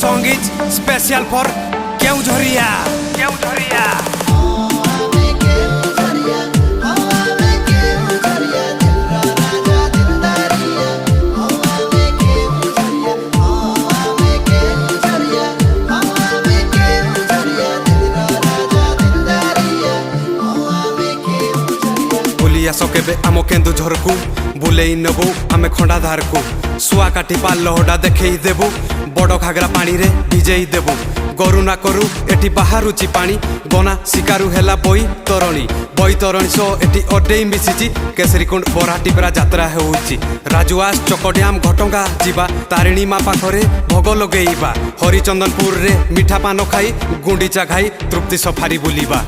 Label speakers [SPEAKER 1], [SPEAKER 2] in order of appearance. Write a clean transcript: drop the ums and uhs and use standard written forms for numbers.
[SPEAKER 1] song is special for Keuzharia. बुलिया सकेबे आम केन्दुझर को बुलेई नेबू आमे खंडाधार को सुआ काटी पाल लहड़ा देखई देबू बड़ घागरा पानी रे भिजेई देबू गरु ना करू एटी बाहरुची पानी गना शिकारु हेला बैतरणी सो एटी अडेई मिसिची केसरीकुंड बराटीपरा यात्रा हेउची राजुआस चकड्याम घटंगा जीवा तारिणी मा पाखरे भोग लगेइबा हरिचंदनपुर रे मिठा पान खाई गुंडीचा खाई तृप्ति सफारी बुलिबा।